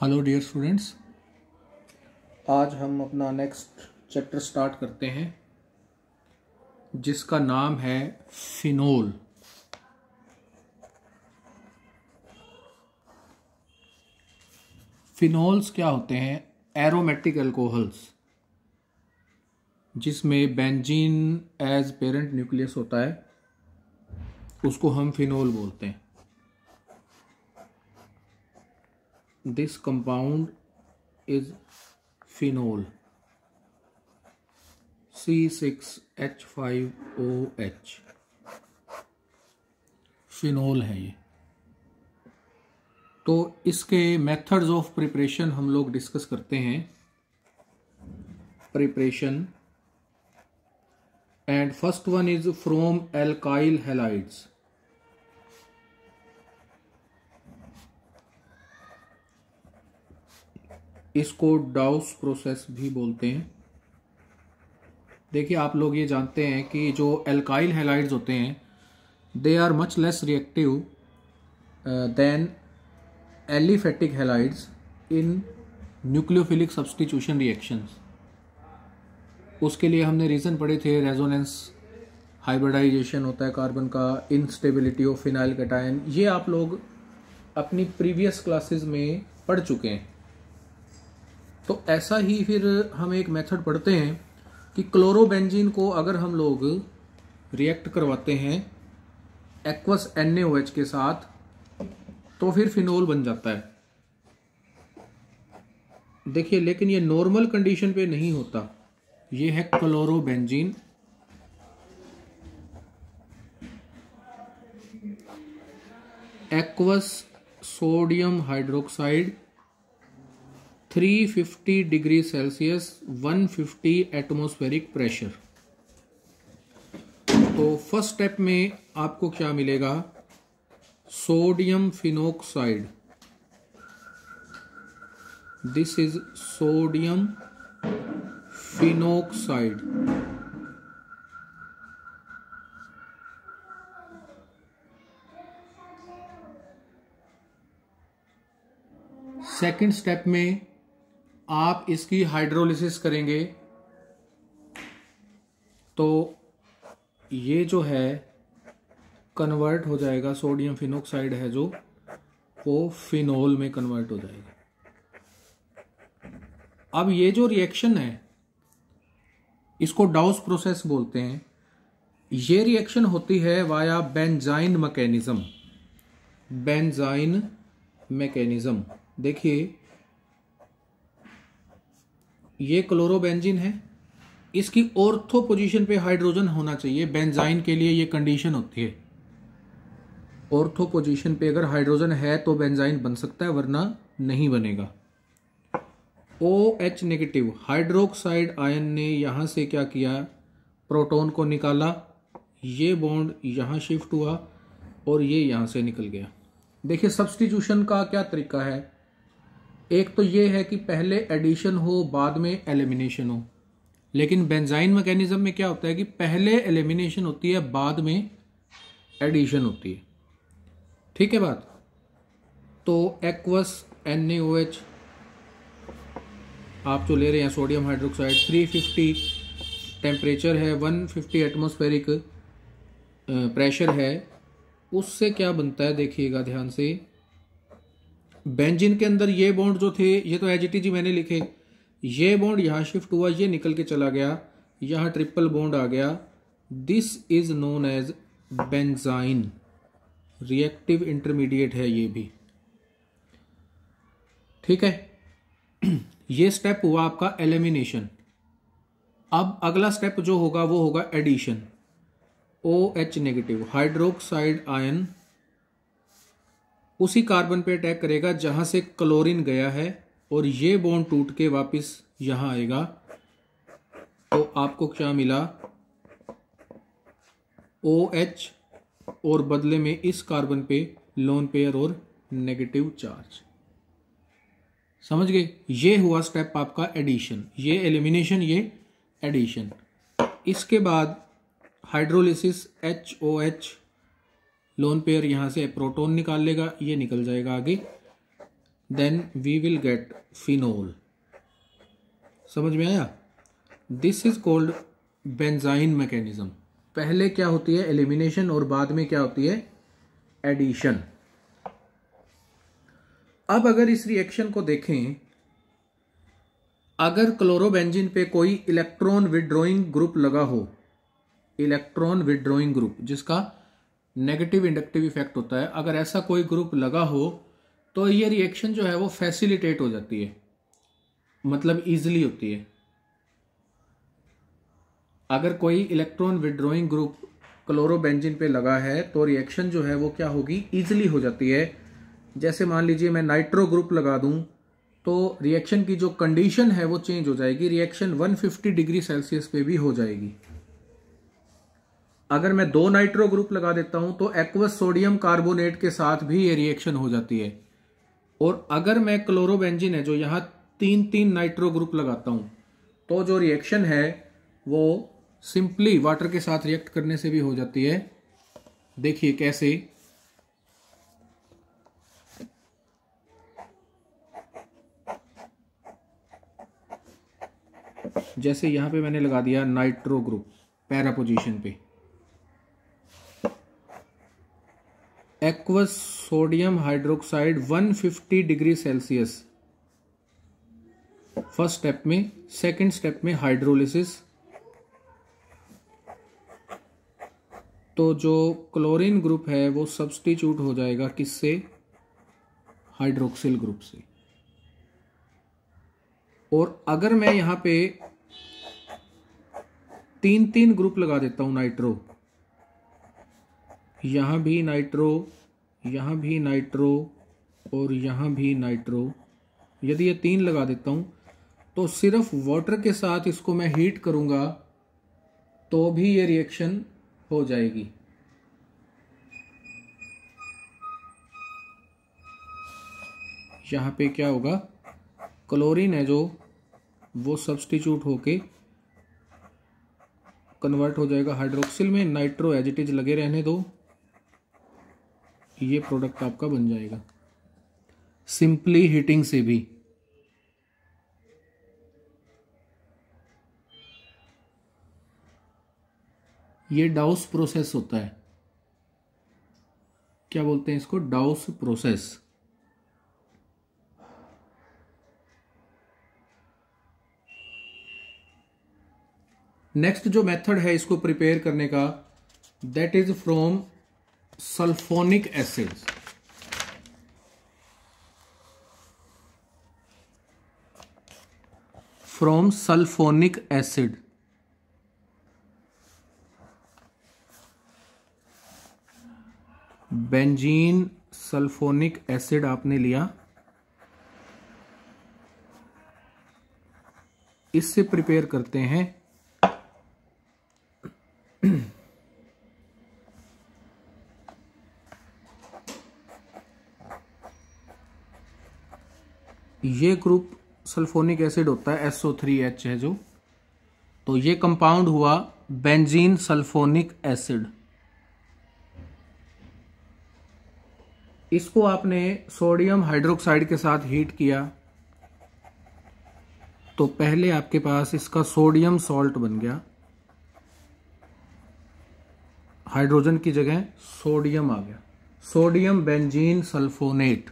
Hello dear students, आज हम अपना नेक्स्ट चैप्टर स्टार्ट करते हैं जिसका नाम है फिनोल। फिनोल्स क्या होते हैं? एरोमेटिक अल्कोहल्स जिसमें बेंजीन एज पेरेंट न्यूक्लियस होता है, उसको हम फिनोल बोलते हैं। This compound is phenol, C6H5OH। Phenol है ये। तो इसके मेथड्स ऑफ प्रिपरेशन हम लोग डिस्कस करते हैं। Preparation and first one is from alkyl halides. इसको डाउस प्रोसेस भी बोलते हैं। देखिए, आप लोग ये जानते हैं कि जो एल्काइल हैलाइड्स होते हैं they are much less reactive than aliphatic halides in nucleophilic substitution reactions. उसके लिए हमने रीज़न पढ़े थे, रेजोनेंस, हाइब्रिडाइजेशन होता है कार्बन का, इनस्टेबिलिटी ऑफ फिनाइल कैटायन। ये आप लोग अपनी प्रीवियस क्लासेस में पढ़ चुके हैं। तो ऐसा ही फिर हम एक मेथड पढ़ते हैं कि क्लोरोबेंजीन को अगर हम लोग रिएक्ट करवाते हैं एक्वस NaOH के साथ तो फिर फिनोल बन जाता है। देखिए, लेकिन ये नॉर्मल कंडीशन पे नहीं होता। ये है chlorobenzene, aqueous sodium hydroxide, 350 degree Celsius, 150 atmospheric pressure. तो फर्स्ट स्टेप में आपको क्या मिलेगा? Sodium phenoxide. This is sodium phenoxide. Second step में आप इसकी हाइड्रोलिसिस करेंगे तो ये जो है कन्वर्ट हो जाएगा, सोडियम फिनोक्साइड है जो, वो फिनोल में कन्वर्ट हो जाएगा। अब ये जो रिएक्शन है इसको डाउस प्रोसेस बोलते हैं। ये रिएक्शन होती है via benzene mechanism. Benzene mechanism. देखिए, ये क्लोरोबेंजीन है, इसकी ऑर्थो पोजीशन पे हाइड्रोजन होना चाहिए। बेंजाइन के लिए ये कंडीशन होती है। ऑर्थो पोजीशन पे अगर हाइड्रोजन है तो बेंजाइन बन सकता है, वरना नहीं बनेगा। OH नेगेटिव हाइड्रोक्साइड आयन ने यहां से क्या किया? प्रोटॉन को निकाला, ये बॉन्ड यहां शिफ्ट हुआ और ये यहां से निकल गया। देखिए, सब्स्टिट्यूशन का क्या तरीका है? एक तो ये है कि पहले एडिशन हो बाद में एलिमिनेशन हो, लेकिन बेंजाइन मैकेनिज्म में क्या होता है कि पहले एलिमिनेशन होती है, बाद में एडिशन होती है। ठीक है बात? तो एक्वस NaOH आप जो ले रहे हैं, सोडियम हाइड्रोक्साइड, 350 टेम्परेचर है, 150 एटमॉस्फेरिक प्रेशर है। उससे क्या बनता है देखिएगा ध्यान से। बेंजीन के अंदर ये बॉन्ड जो थे, ये तो एच मैंने लिखे, ये बॉन्ड यहां शिफ्ट हुआ, ये निकल के चला गया, यहां ट्रिपल बॉन्ड आ गया। This is known as benzyne. Reactive intermediate है ये भी। ठीक है, ये स्टेप हुआ आपका एलिमिनेशन। अब अगला स्टेप जो होगा वो होगा addition. OH negative hydroxide ion उसी कार्बन पे अटैक करेगा जहां से क्लोरीन गया है और ये बॉन्ड टूट के वापस यहां आएगा। तो आपको क्या मिला? OH और बदले में इस कार्बन पे लोन पेयर और नेगेटिव चार्ज। समझ गए? ये हुआ स्टेप आपका एडिशन। ये एलिमिनेशन, ये एडिशन। इसके बाद हाइड्रोलिसिस, HOH लोन पेयर यहां से प्रोटॉन निकाल लेगा, ये निकल जाएगा आगे। Then we will get phenol. समझ में आया? This is called benzyne mechanism. पहले क्या होती है? एलिमिनेशन, और बाद में क्या होती है? एडिशन। अब अगर इस रिएक्शन को देखें, अगर क्लोरोबेंजीन पे कोई इलेक्ट्रॉन विड्रॉइंग ग्रुप लगा हो, इलेक्ट्रॉन विड्रॉइंग ग्रुप जिसका नेगेटिव इंडक्टिव इफेक्ट होता है, अगर ऐसा कोई ग्रुप लगा हो तो ये रिएक्शन जो है वो फैसिलिटेट हो जाती है, मतलब इजीली होती है। अगर कोई इलेक्ट्रॉन विड्रॉइंग ग्रुप क्लोरोबेंजीन पे लगा है तो रिएक्शन जो है वो क्या होगी? इजीली हो जाती है। जैसे मान लीजिए मैं नाइट्रो ग्रुप लगा दूं तो रिएक्शन की जो कंडीशन है वो चेंज हो जाएगी, रिएक्शन 150 डिग्री सेल्सियस पे भी हो जाएगी। अगर मैं 2 नाइट्रो ग्रुप लगा देता हूं तो एक्वस सोडियम कार्बोनेट के साथ भी ये रिएक्शन हो जाती है। और अगर मैं क्लोरोबेंजीन है जो यहां 3 नाइट्रो ग्रुप लगाता हूं तो जो रिएक्शन है वो सिंपली वाटर के साथ रिएक्ट करने से भी हो जाती है। देखिए कैसे, जैसे यहां पे मैंने लगा दिया नाइट्रो ग्रुप पैरा पोजीशन पे, aqueous sodium hydroxide 150 degree Celsius first step में, सेकंड स्टेप में हाइड्रोलिसिस। तो जो क्लोरीन ग्रुप है वो सब्स्टिट्यूट हो जाएगा किससे? हाइड्रोक्सिल ग्रुप से। और अगर मैं यहां पे 3 ग्रुप लगा देता हूं नाइट्रो, यहां भी नाइट्रो, यहां भी नाइट्रो और यहां भी नाइट्रो, यदि ये 3 लगा देता हूं तो सिर्फ वाटर के साथ इसको मैं हीट करूंगा तो भी ये रिएक्शन हो जाएगी। यहां पे क्या होगा? क्लोरीन है जो वो सब्स्टिट्यूट होके कन्वर्ट हो जाएगा हाइड्रोक्सिल में, नाइट्रो एज इट इज लगे रहने दो, ये प्रोडक्ट आपका बन जाएगा सिंपली हीटिंग से भी। ये डाउस प्रोसेस होता है। क्या बोलते हैं इसको? डाउस प्रोसेस। नेक्स्ट जो मेथड है इसको प्रिपेयर करने का, that is from sulphonic acid. From sulphonic acid. Benzene sulphonic acid आपने लिया, इससे प्रिपेयर करते हैं ये ग्रुप सल्फोनिक एसिड होता है, SO3H है जो, तो ये कंपाउंड हुआ बेंजीन सल्फोनिक एसिड। इसको आपने सोडियम हाइड्रोक्साइड के साथ हीट किया तो पहले आपके पास इसका सोडियम सॉल्ट बन गया, हाइड्रोजन की जगह सोडियम आ गया, सोडियम बेंजीन सल्फोनेट,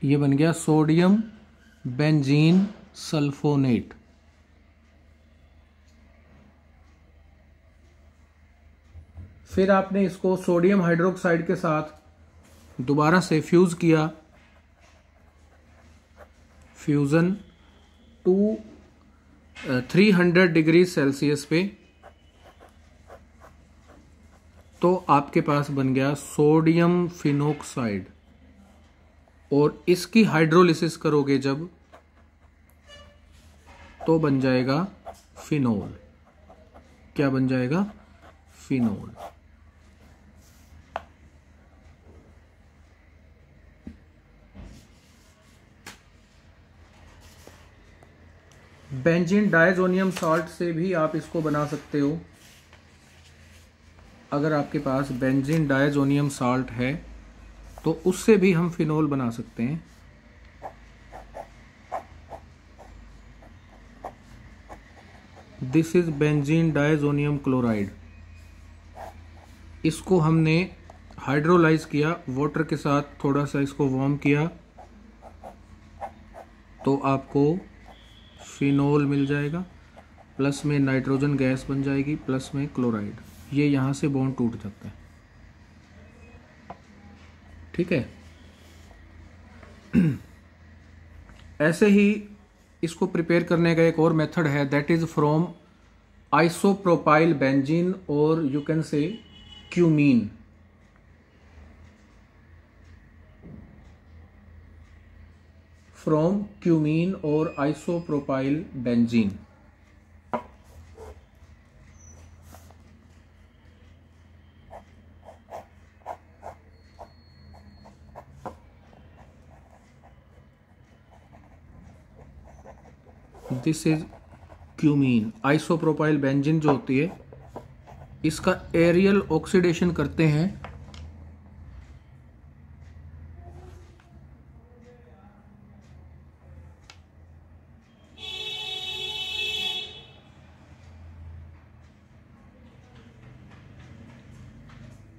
ये बन गया सोडियम बेंजीन सल्फोनेट। फिर आपने इसको सोडियम हाइड्रोक्साइड के साथ दोबारा से फ्यूज किया, फ्यूजन 300 डिग्री सेल्सियस पे, तो आपके पास बन गया सोडियम फिनोक्साइड। और इसकी हाइड्रोलिसिस करोगे जब तो बन जाएगा फिनोल। क्या बन जाएगा? फिनोल। बेंजीन डायजोनियम सॉल्ट से भी आप इसको बना सकते हो। अगर आपके पास बेंजीन डायजोनियम सॉल्ट है तो उससे भी हम फिनोल बना सकते हैं। This is benzene diazonium chloride. इसको हमने हाइड्रोलाइज किया वाटर के साथ, थोड़ा सा इसको वार्म किया तो आपको फिनोल मिल जाएगा, प्लस में नाइट्रोजन गैस बन जाएगी, प्लस में क्लोराइड। ये यहाँ से बॉन्ड टूट जाता है। ठीक है। ऐसे ही इसको प्रिपेयर करने का एक और मेथड है, that is from isopropyl benzene और you can say cumene. From cumene और isopropyl benzene. This is cumene. Isopropyl benzene जो होती है, इसका एरियल ऑक्सीडेशन करते हैं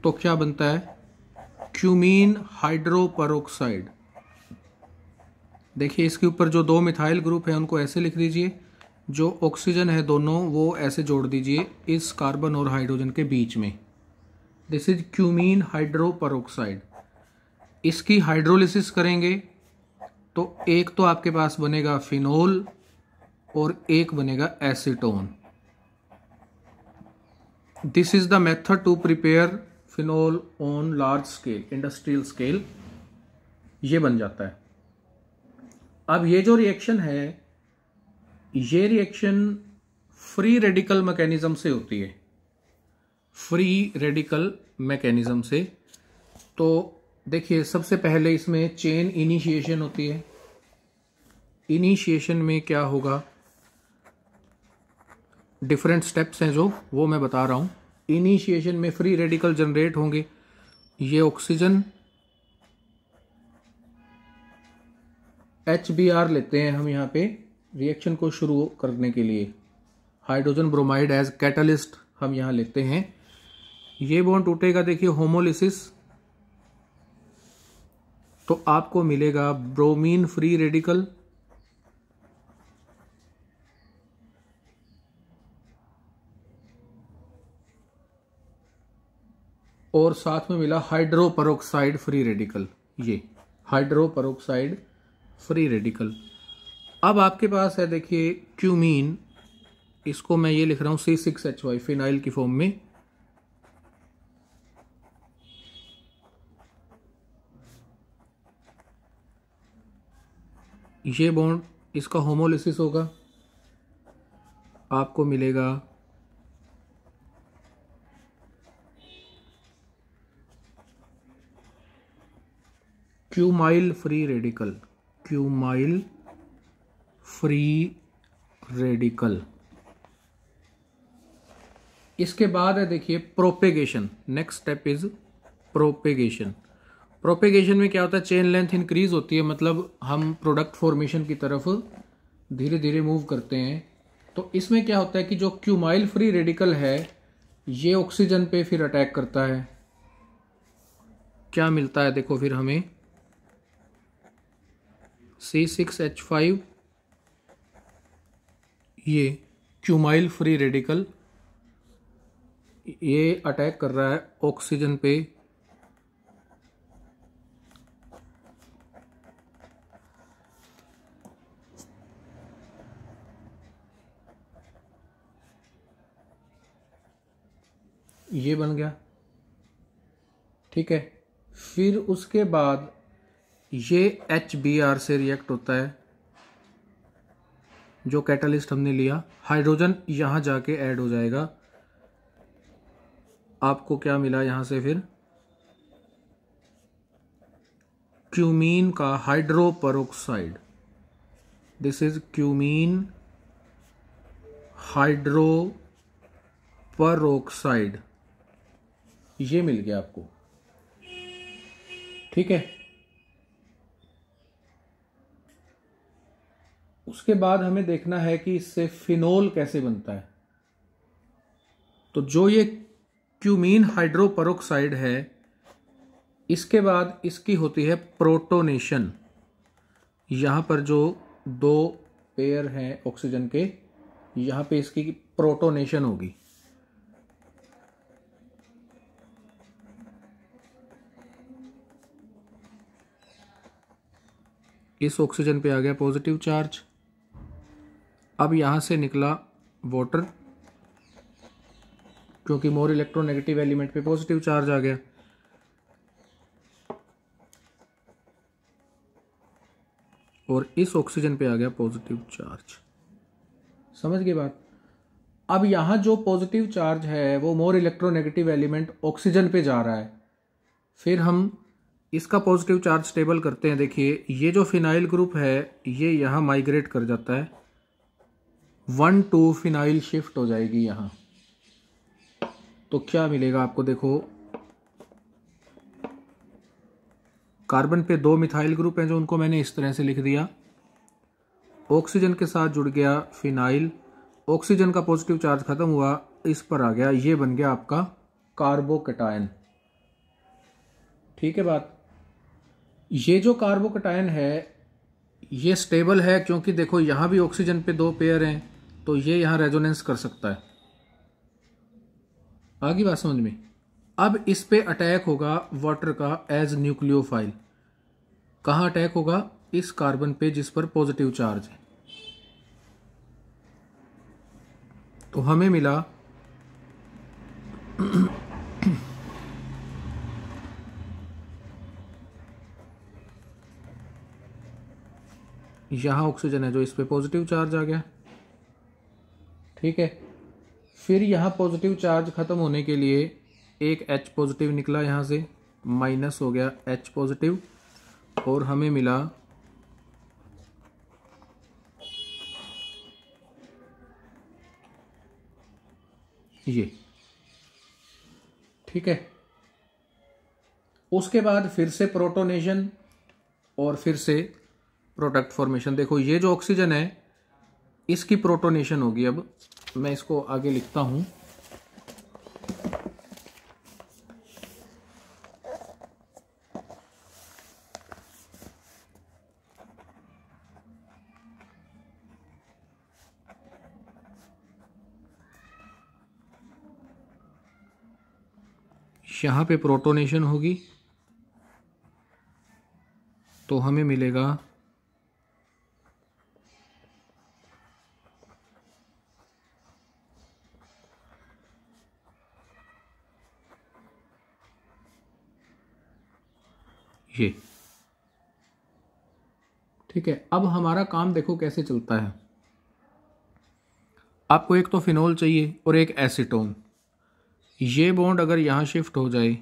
तो क्या बनता है, क्यूमीन हाइड्रोपरोक्साइड। देखिए इसके ऊपर जो दो मिथाइल ग्रुप है उनको ऐसे लिख दीजिए, जो ऑक्सीजन है दोनों वो ऐसे जोड़ दीजिए इस कार्बन और हाइड्रोजन के बीच में। This is cumene hydroperoxide. इसकी हाइड्रोलिसिस करेंगे तो एक तो आपके पास बनेगा फिनोल और एक बनेगा acetone. This is the method to prepare phenol on large scale, industrial scale. ये बन जाता है। अब ये जो रिएक्शन है, ये रिएक्शन फ्री रेडिकल मैकेनिज्म से होती है, फ्री रेडिकल मैकेनिज्म से। तो देखिए सबसे पहले इसमें चेन इनिशिएशन होती है। इनिशिएशन में क्या होगा, डिफरेंट स्टेप्स हैं जो वो मैं बता रहा हूं। इनिशिएशन में फ्री रेडिकल जनरेट होंगे। ये ऑक्सीजन HBr लेते हैं हम यहाँ पे रिएक्शन को शुरू करने के लिए। हाइड्रोजन ब्रोमाइड एज कैटलिस्ट हम यहाँ लेते हैं। ये बॉन्ड टूटेगा, देखिए होमोलिसिस, तो आपको मिलेगा ब्रोमीन फ्री रेडिकल, और साथ में मिला हाइड्रोपरोक्साइड फ्री रेडिकल। ये हाइड्रोपरोक्साइड फ्री रेडिकल। अब आपके पास है देखिए क्यूमीन, इसको मैं ये लिख रहा हूं C6H5 फिनाइल की फॉर्म में। ये बॉन्ड इसका होमोलिसिस होगा, आपको मिलेगा क्यूमाइल फ्री रेडिकल, क्यूमाइल फ्री रेडिकल। इसके बाद है देखिए propagation. Next step is propagation. Propagation में क्या होता है, चेन लेंथ इंक्रीज होती है, मतलब हम प्रोडक्ट फॉर्मेशन की तरफ धीरे धीरे मूव करते हैं। तो इसमें क्या होता है कि जो क्यूमाइल फ्री रेडिकल है ये ऑक्सीजन पे फिर अटैक करता है। क्या मिलता है देखो फिर हमें, C6H5, ये क्यूमाइल फ्री रेडिकल ये अटैक कर रहा है ऑक्सीजन पे। ये बन गया, ठीक है। फिर उसके बाद ये HBr से रिएक्ट होता है, जो कैटलिस्ट हमने लिया। हाइड्रोजन यहां जाके ऐड हो जाएगा। आपको क्या मिला यहां से फिर, क्यूमीन का hydroperoxide. This is cumene hydroperoxide. ये मिल गया आपको, ठीक है। उसके बाद हमें देखना है कि इससे फिनोल कैसे बनता है। तो जो ये क्यूमीन हाइड्रोपरोक्साइड है, इसके बाद इसकी होती है प्रोटोनेशन। यहाँ पर जो दो पेयर हैं ऑक्सीजन के, यहाँ पे इसकी प्रोटोनेशन होगी। इस ऑक्सीजन पे आ गया पॉजिटिव चार्ज। अब यहाँ से निकला वाटर, क्योंकि मोर इलेक्ट्रोनेगेटिव एलिमेंट पे पॉजिटिव चार्ज आ गया। और इस ऑक्सीजन पे आ गया पॉजिटिव चार्ज। समझ गए बात? अब यहाँ जो पॉजिटिव चार्ज है वो मोर इलेक्ट्रोनेगेटिव एलिमेंट ऑक्सीजन पे जा रहा है। फिर हम इसका पॉजिटिव चार्ज स्टेबल करते हैं। देखिए ये जो फिनाइल ग्रुप है ये यहाँ माइग्रेट कर जाता है, 1 2 फिनाइल शिफ्ट हो जाएगी यहाँ। तो क्या मिलेगा आपको? देखो कार्बन पे 2 मिथाइल ग्रुप हैं जो उनको मैंने इस तरह से लिख दिया। ऑक्सीजन के साथ जुड़ गया फिनाइल, ऑक्सीजन का पॉजिटिव चार्ज खत्म हुआ, इस पर आ गया, ये बन गया आपका कार्बोकैटायन। ठीक है बात? ये जो कार्बोकैटायन है ये स्टेबल है, क्योंकि देखो यहां भी ऑक्सीजन पे 2 पेयर हैं, तो ये यहां रेजोनेंस कर सकता है। आगे बात समझ में? अब इस पे अटैक होगा वाटर का एज न्यूक्लियोफाइल। कहां अटैक होगा? इस कार्बन पे जिस पर पॉजिटिव चार्ज है। तो हमें मिला यहां ऑक्सीजन है जो इस पे पॉजिटिव चार्ज आ गया। ठीक है, फिर यहां पॉजिटिव चार्ज खत्म होने के लिए एक H पॉजिटिव निकला, यहां से माइनस हो गया H पॉजिटिव, और हमें मिला ये। ठीक है, उसके बाद फिर से प्रोटोनेशन और फिर से प्रोडक्ट फॉर्मेशन। देखो ये जो ऑक्सीजन है इसकी प्रोटोनेशन होगी। अब मैं इसको आगे लिखता हूं। यहां पे प्रोटोनेशन होगी तो हमें मिलेगा ये। ठीक है, अब हमारा काम देखो कैसे चलता है। आपको एक तो फिनोल चाहिए और एक एसीटोन। ये बॉन्ड अगर यहाँ शिफ्ट हो जाए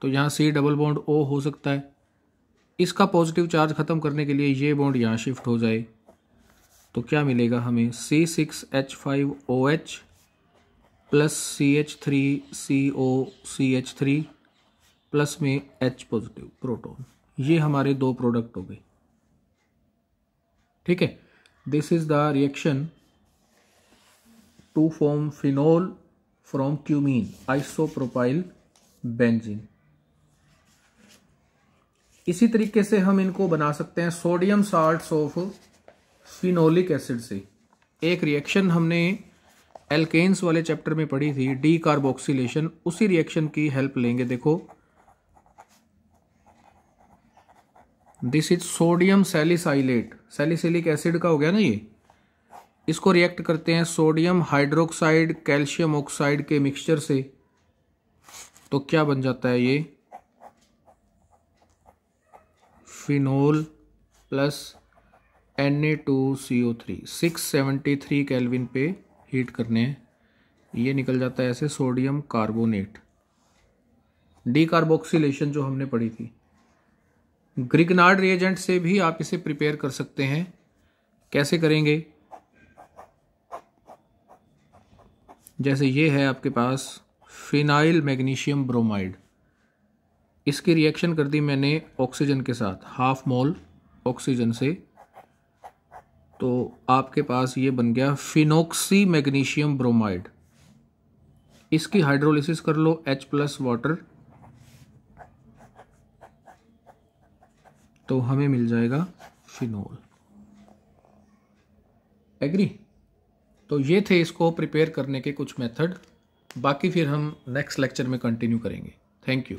तो यहाँ C डबल बॉन्ड O हो सकता है। इसका पॉजिटिव चार्ज खत्म करने के लिए ये बॉन्ड यहाँ शिफ्ट हो जाए तो क्या मिलेगा हमें? C6H5OH प्लस CH3COCH3 प्लस में H पॉजिटिव प्रोटॉन। ये हमारे 2 प्रोडक्ट हो गए। ठीक है, this is the reaction to form phenol from cumene isopropyl benzene. इसी तरीके से हम इनको बना सकते हैं sodium salts of phenolic acid से। एक रिएक्शन हमने एल्केन्स वाले चैप्टर में पढ़ी थी, डी कार्बोक्सिलेशन, उसी रिएक्शन की हेल्प लेंगे। देखो this is sodium salicylate, salicylic acid का हो गया ना ये। इसको रिएक्ट करते हैं सोडियम हाइड्रोक्साइड कैल्शियम ऑक्साइड के मिक्सचर से, तो क्या बन जाता है ये? Phenol plus Na2CO3। 673 केल्विन पे हीट करने हैं, ये निकल जाता है ऐसे सोडियम कार्बोनेट। डीकार्बोक्सिलेशन जो हमने पढ़ी थी। ग्रिग्नार्ड रिएजेंट से भी आप इसे प्रिपेयर कर सकते हैं। कैसे करेंगे? जैसे ये है आपके पास फिनाइल मैग्नीशियम ब्रोमाइड, इसकी रिएक्शन कर दी मैंने ऑक्सीजन के साथ, 1/2 मोल ऑक्सीजन से, तो आपके पास ये बन गया फिनोक्सी मैग्नीशियम ब्रोमाइड। इसकी हाइड्रोलिसिस कर लो H+ वाटर, तो हमें मिल जाएगा फिनोल। एग्री? तो ये थे इसको प्रिपेयर करने के कुछ मेथड, बाकी फिर हम नेक्स्ट लेक्चर में कंटिन्यू करेंगे। Thank you.